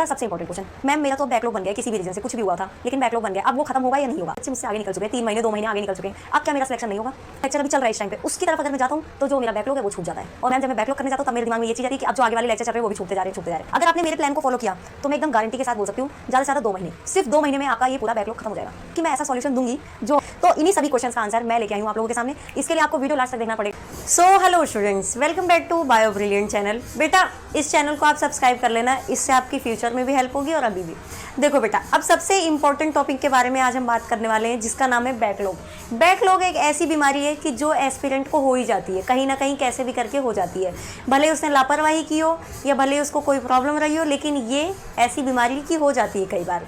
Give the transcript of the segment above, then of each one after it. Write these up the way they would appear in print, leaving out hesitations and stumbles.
बेटा सबसे important question, ma'am मेरा तो बैकलॉग बन गया, किसी भी रीजन से कुछ भी हुआ था लेकिन बैकलॉग बन गया, अब वो खत्म होगा या नहीं होगा? बच्चे मुझसे आगे निकल चुके हैं, 3 महीने 2 महीने आगे निकल चुके हैं, अब क्या मेरा सिलेक्शन नहीं होगा? लेक्चर अभी चल रहा है इस टाइम पे, उसकी तरफ अगर मैं जाता हूँ तो जो मेरा बैकलॉग है वो छूट जाता है। और मैम जब मैं बैकलॉग करने जाता हूँ तब मेरे दिमाग में ये चीज आती है कि अब जो आगे वाले लेक्चर चल रहे हैं वो भी छूटते जा रहे हैं। अगर आपने मेरे प्लान को फॉलो किया तो मैं एकदम गारंटी के साथ बोल सकती हूँ ज़्यादा से ज़्यादा 2 महीने, सिर्फ 2 महीने में आपका ये पूरा बैकलॉग खत्म हो जाएगा कि मैं ऐसा सॉल्यूशन दूंगी जो। तो इन्हीं सभी क्वेश्चंस का आंसर मैं लेके आई हूँ आप लोगों के सामने, इसके लिए आपको वीडियो लास्ट तक देखना पड़ेगा। So hello students, welcome back to Bio Brilliant channel. बेटा इस चैनल को आप सब्सक्राइब कर लेना, इससे आपकी फ्यूचर में भी हेल्प होगी और अभी भी। देखो बेटा, अब सबसे इंपॉर्टेंट टॉपिक के बारे में आज हम बात करने वाले हैं जिसका नाम है बैकलॉग। बैकलॉग एक ऐसी बीमारी है कि जो एस्पिरेंट को हो ही जाती है, कहीं ना कहीं कैसे भी करके हो जाती है, भले उसने लापरवाही की हो या भले उसको कोई प्रॉब्लम रही हो, लेकिन ये ऐसी बीमारी की हो जाती है कई बार।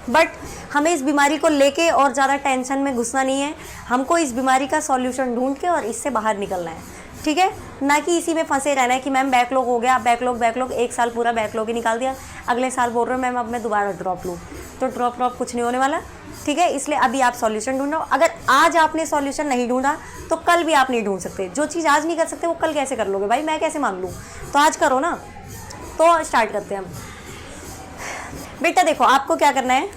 बट हमें इस बीमारी को लेके और ज़्यादा टेंशन में घुसना नहीं है, हमको इस बीमारी का सॉल्यूशन ढूंढ के और इससे बाहर निकलना है, ठीक है ना कि इसी में फंसे रहना है कि मैम बैकलॉग हो गया, बैकलॉग 1 साल पूरा बैकलॉग ही निकाल दिया, अगले साल बोल रहे हो मैम अब मैं दोबारा ड्रॉप लूँ, तो ड्रॉप कुछ नहीं होने वाला, ठीक है। इसलिए अभी आप सॉल्यूशन ढूंढो। अगर आज आपने सॉल्यूशन नहीं ढूंढा तो कल भी आप नहीं ढूंढ सकते। जो चीज़ आज नहीं कर सकते वो कल कैसे कर लोगे भाई, मैं कैसे मान लूँ? तो आज करो ना। तो स्टार्ट करते हैं हम। बेटा देखो, आपको क्या करना है,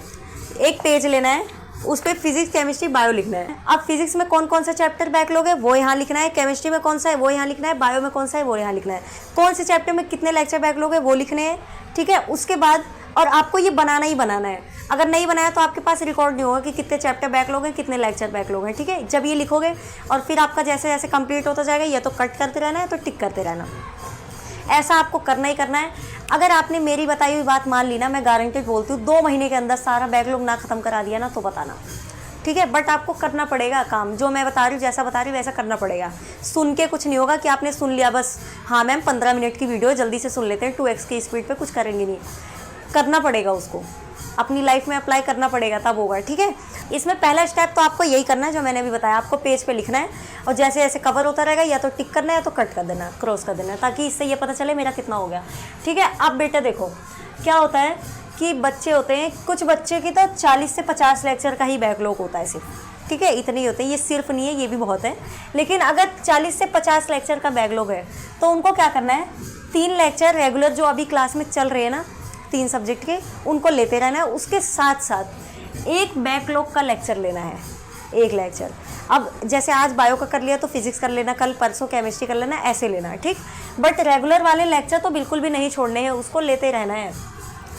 एक पेज लेना है, उस पर फिजिक्स केमिस्ट्री बायो लिखना है। अब फिजिक्स में कौन कौन सा चैप्टर बैकलॉग है वो यहाँ लिखना है, केमिस्ट्री में कौन सा है वो यहाँ लिखना है, बायो में कौन सा है वो यहाँ लिखना है, कौन से चैप्टर में कितने लेक्चर बैकलॉग है वो लिखने हैं, ठीक है। उसके बाद और आपको ये बनाना ही बनाना है, अगर नहीं बनाया तो आपके पास रिकॉर्ड नहीं होगा कि कितने चैप्टर बैकलॉग हैं, कितने लेक्चर बैकलॉग हैं, ठीक है। जब ये लिखोगे और फिर आपका जैसे जैसे कंप्लीट होता जाएगा, या तो कट करते रहना है तो टिक करते रहना, ऐसा आपको करना ही करना है। अगर आपने मेरी बताई हुई बात मान ली ना, मैं गारंटेड बोलती हूँ 2 महीने के अंदर सारा बैकलॉग ना ख़त्म करा दिया ना तो बताना, ठीक है। बट आपको करना पड़ेगा काम, जो मैं बता रही हूँ जैसा बता रही हूँ वैसा करना पड़ेगा। सुन के कुछ नहीं होगा कि आपने सुन लिया बस, हाँ मैम 15 मिनट की वीडियो जल्दी से सुन लेते हैं, 2x की स्पीड पे कुछ करेंगे नहीं, करना पड़ेगा, उसको अपनी लाइफ में अप्लाई करना पड़ेगा, तब होगा, ठीक है। इसमें पहला स्टेप तो आपको यही करना है जो मैंने अभी बताया, आपको पेज पे लिखना है और जैसे जैसे कवर होता रहेगा या तो टिक करना है या तो कट कर देना, क्रॉस कर देना, ताकि इससे ये पता चले मेरा कितना हो गया, ठीक है। अब बेटा देखो क्या होता है कि बच्चे होते हैं, कुछ बच्चे की तो 40 से 50 लेक्चर का ही बैकलॉग होता है सिर्फ, ठीक है, इतने ही होते हैं, ये सिर्फ नहीं है, ये भी बहुत है। लेकिन अगर 40 से 50 लेक्चर का बैकलॉग है तो उनको क्या करना है, 3 लेक्चर रेगुलर जो अभी क्लास में चल रहे हैं ना, 3 सब्जेक्ट के, उनको लेते रहना है, उसके साथ साथ एक बैकलॉग का लेक्चर लेना है, एक लेक्चर। अब जैसे आज बायो का कर लिया तो फिजिक्स कर लेना, कल परसों केमिस्ट्री कर लेना, ऐसे लेना है, ठीक। बट रेगुलर वाले लेक्चर तो बिल्कुल भी नहीं छोड़ने हैं, उसको लेते रहना है,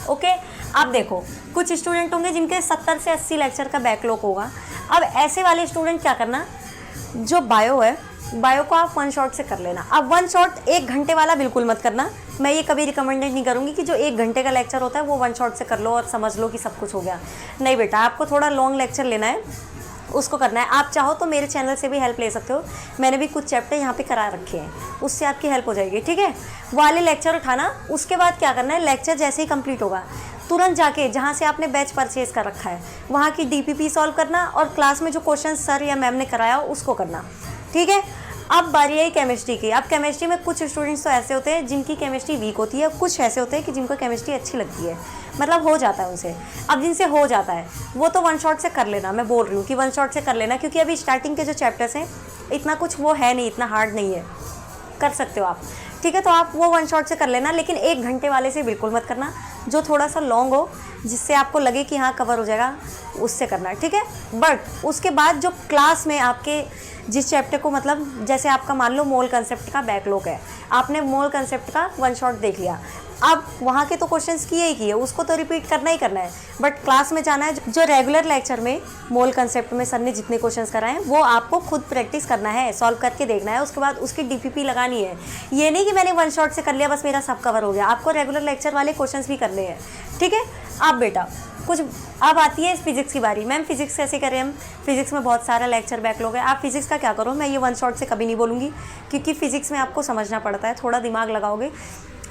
ओके। अब देखो कुछ स्टूडेंट होंगे जिनके 70 से 80 लेक्चर का बैकलॉग होगा। अब ऐसे वाले स्टूडेंट क्या करना, जो बायो है, बायो को आप 1 शॉट से कर लेना। अब 1 शॉट 1 घंटे वाला बिल्कुल मत करना, मैं ये कभी रिकमेंडेड नहीं करूँगी कि जो 1 घंटे का लेक्चर होता है वो 1 शॉट से कर लो और समझ लो कि सब कुछ हो गया। नहीं बेटा, आपको थोड़ा लॉन्ग लेक्चर लेना है, उसको करना है। आप चाहो तो मेरे चैनल से भी हेल्प ले सकते हो, मैंने भी कुछ चैप्टर यहाँ पे करा रखे हैं, उससे आपकी हेल्प हो जाएगी, ठीक है। वाले लेक्चर उठाना, उसके बाद क्या करना है, लेक्चर जैसे ही कंप्लीट होगा तुरंत जाके जहाँ से आपने बैच परचेज कर रखा है वहाँ की डीपीपी सॉल्व करना और क्लास में जो क्वेश्चन सर या मैम ने कराया उसको करना, ठीक है। अब बारी आई केमिस्ट्री की। अब केमिस्ट्री में कुछ स्टूडेंट्स तो ऐसे होते हैं जिनकी केमिस्ट्री वीक होती है, कुछ ऐसे होते हैं कि जिनको केमिस्ट्री अच्छी लगती है, मतलब हो जाता है उनसे। अब जिनसे हो जाता है वो तो 1 शॉट से कर लेना, मैं बोल रही हूँ कि 1 शॉट से कर लेना, क्योंकि अभी स्टार्टिंग के जो चैप्टर्स हैं इतना कुछ वो है नहीं, इतना हार्ड नहीं है, कर सकते हो आप, ठीक है। तो आप वो 1 शॉट से कर लेना, लेकिन 1 घंटे वाले से बिल्कुल मत करना, जो थोड़ा सा लॉन्ग हो जिससे आपको लगे कि हाँ कवर हो जाएगा, उससे करना, ठीक है। बट उसके बाद जो क्लास में आपके जिस चैप्टर को, मतलब जैसे आपका मान लो मोल कंसेप्ट का बैकलॉग है, आपने मोल कंसेप्ट का 1 शॉट देख लिया, अब वहाँ के तो क्वेश्चंस किए ही किए, उसको तो रिपीट करना ही करना है, बट क्लास में जाना है, जो रेगुलर लेक्चर में मोल कंसेप्ट में सर ने जितने क्वेश्चंस कराए हैं वो आपको खुद प्रैक्टिस करना है, सॉल्व करके देखना है, उसके बाद उसकी डीपीपी लगानी है। ये नहीं कि मैंने 1 शॉट से कर लिया बस मेरा सब कवर हो गया, आपको रेगुलर लेक्चर वाले क्वेश्चंस भी करने हैं, ठीक है। अब बेटा कुछ अब आती है फिजिक्स की बारी। मैम फिजिक्स कैसे करें हम, फिजिक्स में बहुत सारा लेक्चर बैकलॉग है। आप फिजिक्स का क्या करो, मैं ये 1 शॉट से कभी नहीं बोलूँगी, क्योंकि फिजिक्स में आपको समझना पड़ता है, थोड़ा दिमाग लगाओगे,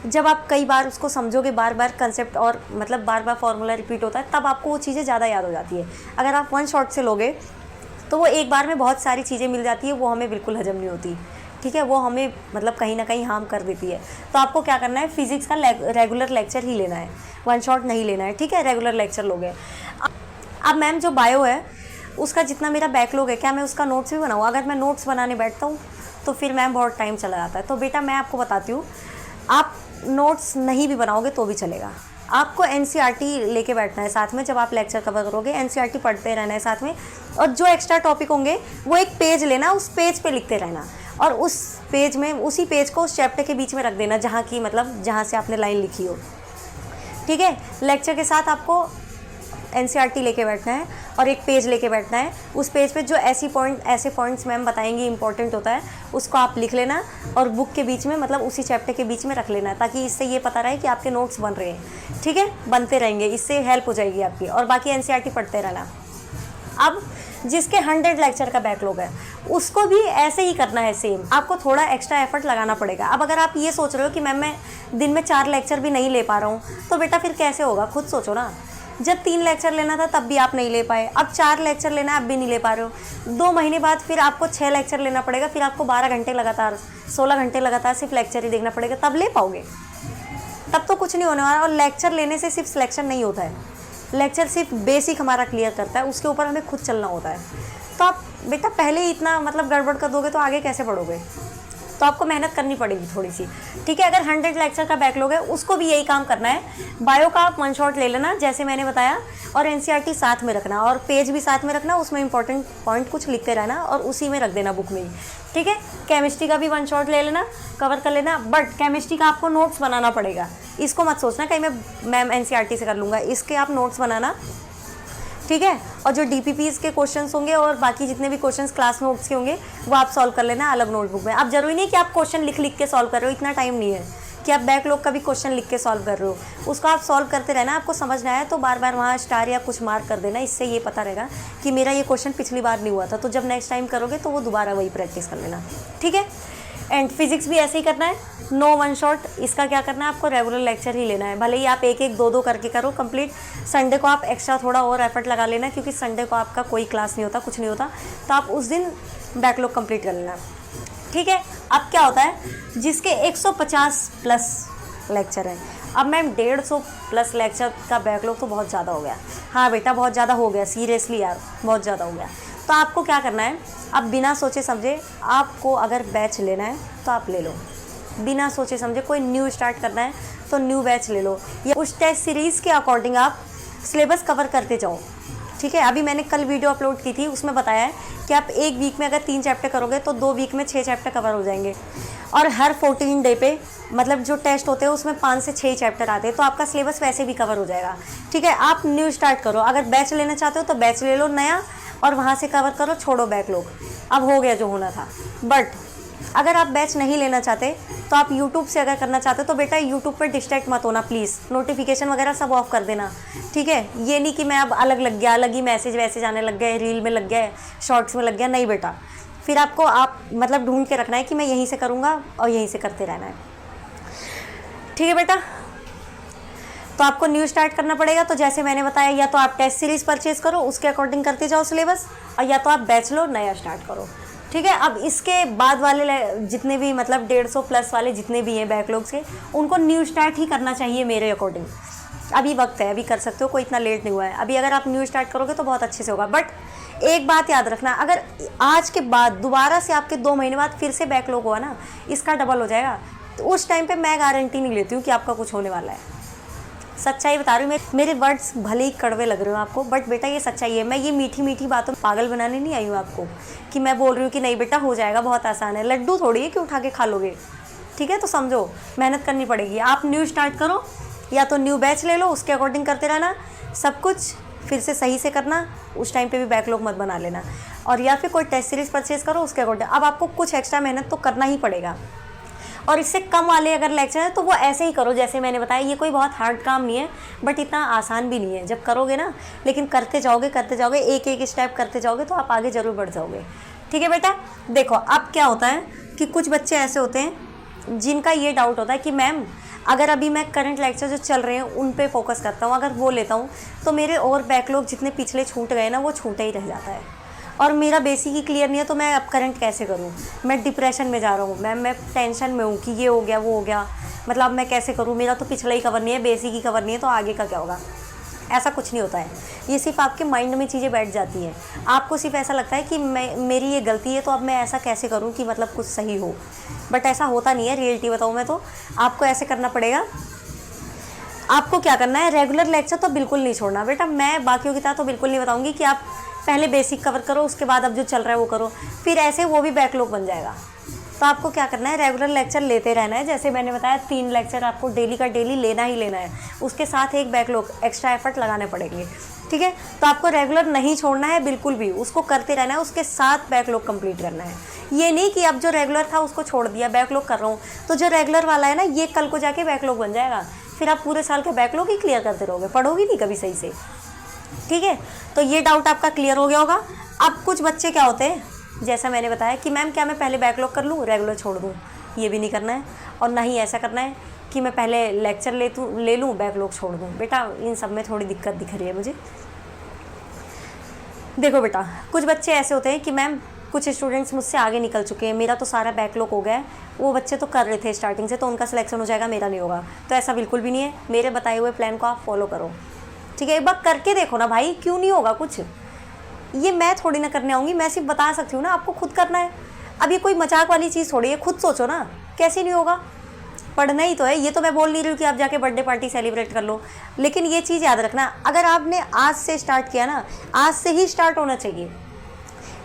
जब आप कई बार उसको समझोगे, बार बार कंसेप्ट और मतलब बार बार फार्मूला रिपीट होता है, तब आपको वो चीज़ें ज़्यादा याद हो जाती है। अगर आप 1 शॉट से लोगे तो वो एक बार में बहुत सारी चीज़ें मिल जाती है, वो हमें बिल्कुल हजम नहीं होती, ठीक है, वो हमें मतलब कहीं ना कहीं हार्म कर देती है। तो आपको क्या करना है, फिजिक्स का रेगुलर लेक्चर ही लेना है, 1 शॉट नहीं लेना है, ठीक है, रेगुलर लेक्चर लोगे। अब मैम जो बायो है उसका जितना मेरा बैकलॉग है, क्या मैं उसका नोट्स भी बनाऊँ? अगर मैं नोट्स बनाने बैठता हूँ तो फिर मैम बहुत टाइम चला जाता है। तो बेटा मैं आपको बताती हूँ, आप नोट्स नहीं भी बनाओगे तो भी चलेगा, आपको एनसीईआरटी लेके बैठना है साथ में। जब आप लेक्चर कवर करोगे एनसीईआरटी पढ़ते रहना है साथ में, और जो एक्स्ट्रा टॉपिक होंगे वो एक पेज लेना, उस पेज पे लिखते रहना, और उस पेज में उसी पेज को उस चैप्टर के बीच में रख देना जहाँ की मतलब जहाँ से आपने लाइन लिखी हो। ठीक है, लेक्चर के साथ आपको एनसीईआरटी लेके बैठना है और एक पेज लेके बैठना है। उस पेज पे जो ऐसे पॉइंट्स मैम बताएंगी इंपॉर्टेंट होता है उसको आप लिख लेना और बुक के बीच में मतलब उसी चैप्टर के बीच में रख लेना, ताकि इससे ये पता रहे कि आपके नोट्स बन रहे हैं। ठीक है, बनते रहेंगे, इससे हेल्प हो जाएगी आपकी। और बाकी एनसीईआरटी पढ़ते रहना। अब जिसके 100 लेक्चर का बैकलॉग है उसको भी ऐसे ही करना है सेम। आपको थोड़ा एक्स्ट्रा एफर्ट लगाना पड़ेगा। अब अगर आप ये सोच रहे हो कि मैम मैं दिन में 4 लेक्चर भी नहीं ले पा रहा हूँ, तो बेटा फिर कैसे होगा, खुद सोचो ना। जब 3 लेक्चर लेना था तब भी आप नहीं ले पाए, अब 4 लेक्चर लेना आप भी नहीं ले पा रहे हो। 2 महीने बाद फिर आपको 6 लेक्चर लेना पड़ेगा, फिर आपको 12 घंटे लगातार 16 घंटे लगातार सिर्फ लेक्चर ही देखना पड़ेगा, तब ले पाओगे। तब तो कुछ नहीं होने वाला। और लेक्चर लेने से सिर्फ सिलेक्शन नहीं होता है, लेक्चर सिर्फ बेसिक हमारा क्लियर करता है, उसके ऊपर हमें खुद चलना होता है। तो आप बेटा पहले ही इतना मतलब गड़बड़ कर दोगे तो आगे कैसे पढ़ोगे, तो आपको मेहनत करनी पड़ेगी थोड़ी सी। ठीक है, अगर 100 लेक्चर का बैकलॉग है उसको भी यही काम करना है। बायो का आप 1 शॉट ले लेना जैसे मैंने बताया, और एनसीईआरटी साथ में रखना और पेज भी साथ में रखना, उसमें इंपॉर्टेंट पॉइंट कुछ लिखते रहना और उसी में रख देना बुक में ही। ठीक है, केमिस्ट्री का भी 1 शॉट ले लेना, कवर कर लेना, बट केमिस्ट्री का आपको नोट्स बनाना पड़ेगा। इसको मत सोचना कहीं मैं एनसीईआरटी से कर लूँगा, इसके आप नोट्स बनाना। ठीक है, और जो डीपीपीज के क्वेश्चंस होंगे और बाकी जितने भी क्वेश्चंस क्लास नोट्स के होंगे वो आप सॉल्व कर लेना अलग नोटबुक में। अब जरूरी नहीं कि आप क्वेश्चन लिख के सॉल्व कर रहे हो, इतना टाइम नहीं है कि आप बैकलॉग का भी क्वेश्चन लिख के सॉल्व कर रहे हो। उसको आप सॉल्व करते रहना, आपको समझना है तो बार बार वहाँ स्टार या कुछ मार्क कर देना। इससे ये पता रहेगा कि मेरा ये क्वेश्चन पिछली बार नहीं हुआ था, तो जब नेक्स्ट टाइम करोगे तो वो दोबारा वही प्रैक्टिस कर लेना। ठीक है, एंड फिजिक्स भी ऐसे ही करना है, नो 1 शॉट। इसका क्या करना है, आपको रेगुलर लेक्चर ही लेना है, भले ही आप 1-1, 2-2 करके करो कंप्लीट। संडे को आप एक्स्ट्रा थोड़ा और एफर्ट लगा लेना, क्योंकि संडे को आपका कोई क्लास नहीं होता, कुछ नहीं होता, तो आप उस दिन बैकलॉग कंप्लीट कर लेना। ठीक है, अब क्या होता है जिसके 150 प्लस लेक्चर है। अब मैम 150 प्लस लेक्चर का बैकलॉग तो बहुत ज़्यादा हो गया। हाँ बेटा बहुत ज़्यादा हो गया, सीरियसली यार बहुत ज़्यादा हो गया। तो आपको क्या करना है, अब बिना सोचे समझे आपको अगर बैच लेना है तो आप ले लो, बिना सोचे समझे। कोई न्यू स्टार्ट करना है तो न्यू बैच ले लो, या उस टेस्ट सीरीज़ के अकॉर्डिंग आप सिलेबस कवर करते जाओ। ठीक है, अभी मैंने कल वीडियो अपलोड की थी, उसमें बताया है कि आप 1 वीक में अगर 3 चैप्टर करोगे तो 2 वीक में 6 चैप्टर कवर हो जाएंगे। और हर 14 डे पे मतलब जो टेस्ट होते हैं उसमें 5 से 6 चैप्टर आते हैं, तो आपका सिलेबस वैसे भी कवर हो जाएगा। ठीक है, आप न्यू स्टार्ट करो, अगर बैच लेना चाहते हो तो बैच ले लो नया, और वहाँ से कवर करो, छोड़ो बैकलॉग, अब हो गया जो होना था। बट अगर आप बैच नहीं लेना चाहते तो आप यूट्यूब से अगर करना चाहते हो तो बेटा यूट्यूब पर डिस्ट्रैक्ट मत होना प्लीज़, नोटिफिकेशन वगैरह सब ऑफ कर देना। ठीक है, ये नहीं कि मैं अब अलग लग गया, अलग ही मैसेज वैसेज आने लग गए, रील में लग गया, शॉर्ट्स में लग गया, नहीं बेटा। फिर आपको आप मतलब ढूंढ के रखना है कि मैं यहीं से करूँगा और यहीं से करते रहना है। ठीक है बेटा, तो आपको न्यू स्टार्ट करना पड़ेगा। तो जैसे मैंने बताया, या तो आप टेस्ट सीरीज़ परचेज करो, उसके अकॉर्डिंग करते जाओ सिलेबस, और या तो आप बैच लो नया स्टार्ट करो। ठीक है, अब इसके बाद वाले जितने भी मतलब 150 प्लस वाले जितने भी हैं बैकलॉग्स के, उनको न्यू स्टार्ट ही करना चाहिए मेरे अकॉर्डिंग। अभी वक्त है, अभी कर सकते हो, कोई इतना लेट नहीं हुआ है। अभी अगर आप न्यू स्टार्ट करोगे तो बहुत अच्छे से होगा। बट एक बात याद रखना, अगर आज के बाद दोबारा से आपके 2 महीने बाद फिर से बैकलॉग हुआ ना, इसका डबल हो जाएगा, तो उस टाइम पे मैं गारंटी नहीं लेती हूँ कि आपका कुछ होने वाला है। सच्चाई बता रही हूँ, मेरे वर्ड्स भले ही कड़वे लग रहे हो आपको, बट बेटा ये सच्चाई है। मैं ये मीठी मीठी बातों में पागल बनाने नहीं आई हूँ आपको, कि मैं बोल रही हूँ कि नहीं बेटा हो जाएगा, बहुत आसान है, लड्डू थोड़ी है कि उठा के खा लोगे। ठीक है, तो समझो मेहनत करनी पड़ेगी। आप न्यू स्टार्ट करो, या तो न्यू बैच ले लो, उसके अकॉर्डिंग करते रहना, सब कुछ फिर से सही से करना, उस टाइम पे भी बैकलॉग मत बना लेना, और या फिर कोई टेस्ट सीरीज़ परचेज करो उसके अकॉर्डिंग। अब आपको कुछ एक्स्ट्रा मेहनत तो करना ही पड़ेगा, और इससे कम वाले अगर लेक्चर है तो वो ऐसे ही करो जैसे मैंने बताया। ये कोई बहुत हार्ड काम नहीं है, बट इतना आसान भी नहीं है जब करोगे ना, लेकिन करते जाओगे एक एक स्टेप करते जाओगे तो आप आगे ज़रूर बढ़ जाओगे। ठीक है बेटा, देखो अब क्या होता है कि कुछ बच्चे ऐसे होते हैं जिनका ये डाउट होता है कि मैम अगर अभी मैं करंट लेक्चर जो चल रहे हैं उन पे फोकस करता हूँ, अगर वो लेता हूँ तो मेरे और बैकलॉग जितने पिछले छूट गए ना वो छूटे ही रह जाता है, और मेरा बेसिक ही क्लियर नहीं है, तो मैं अब करंट कैसे करूँ। मैं डिप्रेशन में जा रहा हूँ मैम, मैं टेंशन में हूँ कि ये हो गया वो हो गया, मतलब अब मैं कैसे करूँ, मेरा तो पिछला ही कवर नहीं है, बेसिक ही कवर नहीं है, तो आगे का क्या होगा। ऐसा कुछ नहीं होता है, ये सिर्फ आपके माइंड में चीज़ें बैठ जाती हैं। आपको सिर्फ ऐसा लगता है कि मेरी ये गलती है तो अब मैं ऐसा कैसे करूँ कि मतलब कुछ सही हो, बट ऐसा होता नहीं है। रियलिटी बताऊँ मैं तो आपको ऐसे करना पड़ेगा, आपको क्या करना है, रेगुलर लेक्चर तो बिल्कुल नहीं छोड़ना बेटा। मैं बाकियों की तरह तो बिल्कुल नहीं बताऊंगी कि आप पहले बेसिक कवर करो, उसके बाद अब जो चल रहा है वो करो, फिर ऐसे वो भी बैकलॉग बन जाएगा। तो आपको क्या करना है, रेगुलर लेक्चर लेते रहना है। जैसे मैंने बताया 3 लेक्चर आपको डेली का डेली लेना ही लेना है, उसके साथ एक बैकलॉग एक्स्ट्रा एफर्ट लगाने पड़ेंगे, ठीक है। तो आपको रेगुलर नहीं छोड़ना है बिल्कुल भी, उसको करते रहना है, उसके साथ बैकलॉग कंप्लीट करना है। ये नहीं कि अब जो रेगुलर था उसको छोड़ दिया, बैकलॉग कर रहा हूँ, तो जो रेगुलर वाला है ना ये कल को जाके बैकलॉग बन जाएगा, फिर आप पूरे साल का बैकलॉग ही क्लियर करते रहोगे, पढ़ोगे नहीं कभी सही से, ठीक है। तो ये डाउट आपका क्लियर हो गया होगा। अब कुछ बच्चे क्या होते हैं, जैसा मैंने बताया कि मैम क्या मैं पहले बैकलॉग कर लूँ रेगुलर छोड़ दूँ, ये भी नहीं करना है। और ना ही ऐसा करना है कि मैं पहले लेक्चर ले लूँ बैकलॉग छोड़ दूँ। बेटा इन सब में थोड़ी दिक्कत दिख रही है मुझे। देखो बेटा, कुछ बच्चे ऐसे होते हैं कि मैम कुछ स्टूडेंट्स मुझसे आगे निकल चुके हैं, मेरा तो सारा बैकलॉग हो गया है, वो बच्चे तो कर रहे थे स्टार्टिंग से, तो उनका सिलेक्शन हो जाएगा, मेरा नहीं होगा। तो ऐसा बिल्कुल भी नहीं है, मेरे बताए हुए प्लान को आप फॉलो करो, ठीक है। एक बार करके देखो ना भाई, क्यों नहीं होगा कुछ। ये मैं थोड़ी ना करने आऊँगी, मैं सिर्फ बता सकती हूँ ना, आपको खुद करना है। अब ये कोई मजाक वाली चीज़ थोड़ी है, खुद सोचो ना कैसे नहीं होगा, पढ़ना ही तो है। ये तो मैं बोल नहीं रही हूँ कि आप जाके बर्थडे पार्टी सेलिब्रेट कर लो, लेकिन ये चीज़ याद रखना, अगर आपने आज से स्टार्ट किया ना, आज से ही स्टार्ट होना चाहिए।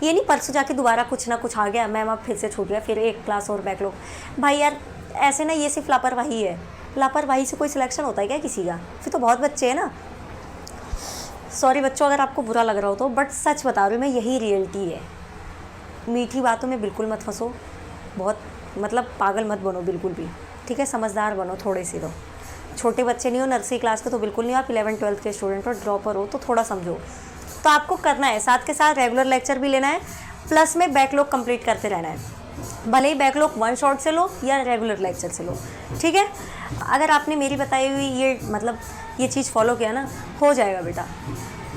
ये नहीं परसों जाके दोबारा कुछ ना कुछ आ गया, मैम अब फिर से छूट गया, फिर एक क्लास और बैकलॉग। भाई यार ऐसे ना, ये सिर्फ लापरवाही है। लापरवाही से कोई सिलेक्शन होता है क्या किसी का? फिर तो बहुत बच्चे हैं ना। सॉरी बच्चों अगर आपको बुरा लग रहा हो तो, बट सच बता रही हूँ मैं, यही रियलिटी है। मीठी बातों में बिल्कुल मत फंसो, बहुत मतलब पागल मत बनो बिल्कुल भी, ठीक है। समझदार बनो थोड़े से, तो छोटे बच्चे नहीं हो, नर्सरी क्लास के तो बिल्कुल नहीं, आप 11th-12th के स्टूडेंट हो, ड्रॉपर हो, तो थोड़ा समझो। तो आपको करना है, साथ के साथ रेगुलर लेक्चर भी लेना है, प्लस में बैकलॉग कंप्लीट करते रहना है। भले ही बैकलॉग 1 शॉट से लो या रेगुलर लेक्चर से लो, ठीक है। अगर आपने मेरी बताई हुई ये चीज़ फॉलो किया ना, हो जाएगा बेटा।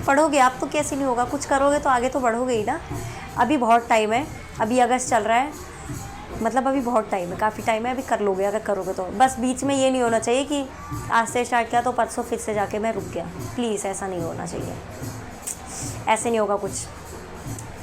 पढ़ोगे आप तो कैसे नहीं होगा, कुछ करोगे तो आगे तो बढ़ोगे ही ना। अभी बहुत टाइम है, अभी अगस्त चल रहा है, मतलब अभी बहुत टाइम है, काफ़ी टाइम है, अभी कर लोगे अगर करोगे तो। बस बीच में ये नहीं होना चाहिए कि आज से स्टार्ट किया तो परसों फिर से जाके मैं रुक गया, प्लीज़ ऐसा नहीं होना चाहिए, ऐसे नहीं होगा कुछ,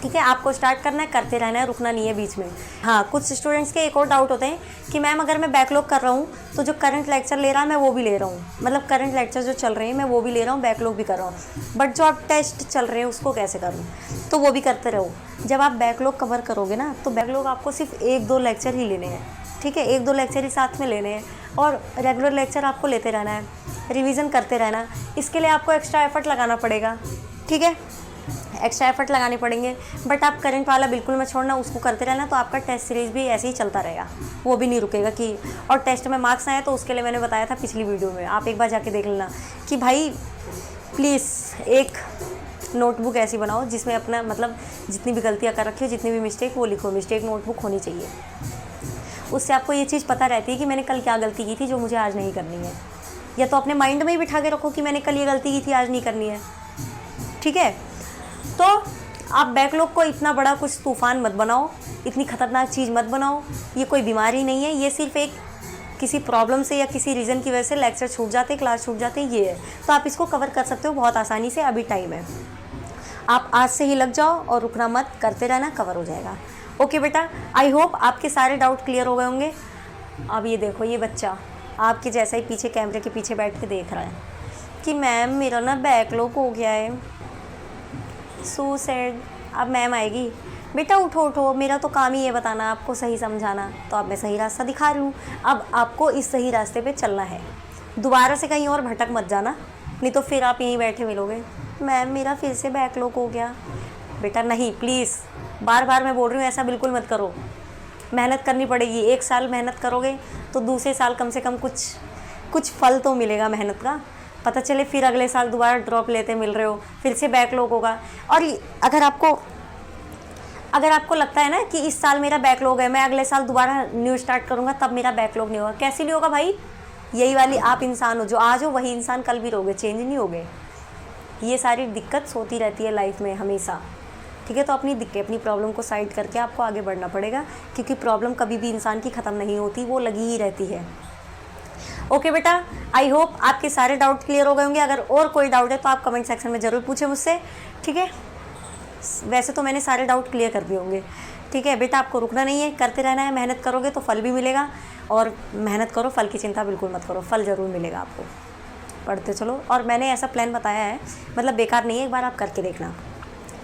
ठीक है। आपको स्टार्ट करना है, करते रहना है, रुकना नहीं है बीच में। हाँ, कुछ स्टूडेंट्स के एक और डाउट होते हैं कि मैम अगर मैं बैकलॉग कर रहा हूँ तो जो करंट लेक्चर ले रहा है मैं वो भी ले रहा हूँ, मतलब करंट लेक्चर जो चल रहे हैं मैं वो भी ले रहा हूँ, बैकलॉग भी कर रहा हूँ, बट जो आप टेस्ट चल रहे हैं उसको कैसे करूँ? तो वो भी करते रहो। जब आप बैकलॉग कवर करोगे ना, तो बैकलॉग आपको सिर्फ 1-2 लेक्चर ही लेने हैं, ठीक है, 1-2 लेक्चर ही साथ में लेने हैं, और रेगुलर लेक्चर आपको लेते रहना है, रिवीजन करते रहना। इसके लिए आपको एक्स्ट्रा एफर्ट लगाना पड़ेगा, ठीक है, एक्स्ट्रा एफर्ट लगाने पड़ेंगे। बट आप करंट वाला बिल्कुल मत छोड़ना, उसको करते रहना, तो आपका टेस्ट सीरीज़ भी ऐसे ही चलता रहेगा, वो भी नहीं रुकेगा। कि और टेस्ट में मार्क्स आए तो उसके लिए मैंने बताया था पिछली वीडियो में, आप एक बार जाके देख लेना कि भाई प्लीज़ एक नोटबुक ऐसी बनाओ जिसमें अपना मतलब जितनी भी गलतियाँ कर रखी हो, जितनी भी मिस्टेक, वो लिखो, मिस्टेक नोटबुक होनी चाहिए। उससे आपको ये चीज़ पता रहती है कि मैंने कल क्या गलती की थी जो मुझे आज नहीं करनी है, या तो अपने माइंड में ही बिठा के रखो कि मैंने कल ये गलती की थी, आज नहीं करनी है, ठीक है। तो आप बैकलॉग को इतना बड़ा कुछ तूफान मत बनाओ, इतनी ख़तरनाक चीज़ मत बनाओ। ये कोई बीमारी नहीं है, ये सिर्फ एक किसी प्रॉब्लम से या किसी रीज़न की वजह से लेक्चर छूट जाते, क्लास छूट जाते, ये है। तो आप इसको कवर कर सकते हो बहुत आसानी से, अभी टाइम है, आप आज से ही लग जाओ और रुकना मत, करते रहना, कवर हो जाएगा। ओके बेटा, आई होप आपके सारे डाउट क्लियर हो गए होंगे। अब ये देखो, ये बच्चा आपके जैसा ही पीछे कैमरे के पीछे बैठ के देख रहा है कि मैम मेरा ना बैकलॉग हो गया है, सो सैड। अब मैम आएगी, बेटा उठो उठो, मेरा तो काम ही है बताना, आपको सही समझाना, तो अब मैं सही रास्ता दिखा रही हूँ। अब आपको इस सही रास्ते पे चलना है, दोबारा से कहीं और भटक मत जाना, नहीं तो फिर आप यहीं बैठे मिलोगे, मैम मेरा फिर से बैकलॉग हो गया। बेटा नहीं, प्लीज़, बार बार मैं बोल रही हूँ, ऐसा बिल्कुल मत करो। मेहनत करनी पड़ेगी, 1 साल मेहनत करोगे तो दूसरे साल कम से कम कुछ फल तो मिलेगा मेहनत का, पता चले फिर अगले साल दोबारा ड्रॉप लेते मिल रहे हो, फिर से बैकलॉग होगा। और अगर आपको लगता है ना कि इस साल मेरा बैकलॉग है, मैं अगले साल दोबारा न्यू स्टार्ट करूँगा तब मेरा बैकलॉग नहीं होगा, कैसे नहीं होगा भाई? यही वाली आप इंसान हो, जो आज हो वही इंसान कल भी रहोगे, चेंज नहीं होगे। ये सारी दिक्कत होती रहती है लाइफ में हमेशा, ठीक है। तो अपनी प्रॉब्लम को साइड करके आपको आगे बढ़ना पड़ेगा, क्योंकि प्रॉब्लम कभी भी इंसान की ख़त्म नहीं होती, वो लगी ही रहती है। ओके बेटा, आई होप आपके सारे डाउट क्लियर हो गए होंगे। अगर और कोई डाउट है तो आप कमेंट सेक्शन में ज़रूर पूछें मुझसे, ठीक है। वैसे तो मैंने सारे डाउट क्लियर कर दिए होंगे, ठीक है। बेटा आपको रुकना नहीं है, करते रहना है, मेहनत करोगे तो फल भी मिलेगा, और मेहनत करो, फल की चिंता बिल्कुल मत करो, फल ज़रूर मिलेगा आपको। पढ़ते चलो। और मैंने ऐसा प्लान बताया है, मतलब बेकार नहीं है, एक बार आप करके देखना।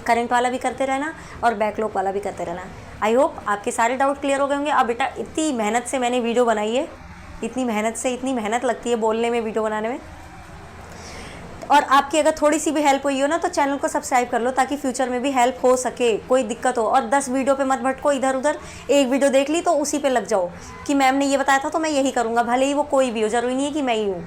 करंट वाला भी करते रहना और बैकलॉग वाला भी करते रहना। आई होप आपके सारे डाउट क्लियर हो गए होंगे। अब बेटा इतनी मेहनत से मैंने वीडियो बनाई है, इतनी मेहनत लगती है बोलने में, वीडियो बनाने में, और आपकी अगर थोड़ी सी भी हेल्प हुई हो ना तो चैनल को सब्सक्राइब कर लो ताकि फ्यूचर में भी हेल्प हो सके, कोई दिक्कत हो। और 10 वीडियो पे मत भटको इधर उधर, एक वीडियो देख ली तो उसी पे लग जाओ कि मैम ने ये बताया था तो मैं यही करूँगा, भले ही वो कोई भी हो, जरूरी नहीं है कि मैं ही हूँ।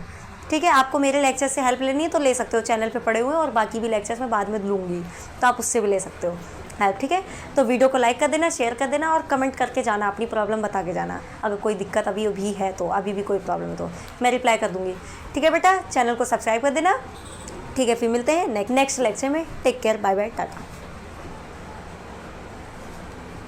ठीक है, आपको मेरे लेक्चर से हेल्प लेनी है तो ले सकते हो, चैनल पे पड़े हुए और बाकी भी लेक्चर्स मैं बाद में लूँगी तो आप उससे भी ले सकते हो हेल्प। ठीक है, तो वीडियो को लाइक कर देना, शेयर कर देना और कमेंट करके जाना, अपनी प्रॉब्लम बता के जाना। अगर कोई दिक्कत अभी भी है तो, अभी भी कोई प्रॉब्लम है तो मैं रिप्लाई कर दूँगी। ठीक है बेटा, चैनल को सब्सक्राइब कर देना। ठीक है, फिर मिलते हैं नेक्स्ट लेक्चर में। Take care, bye bye, Tata.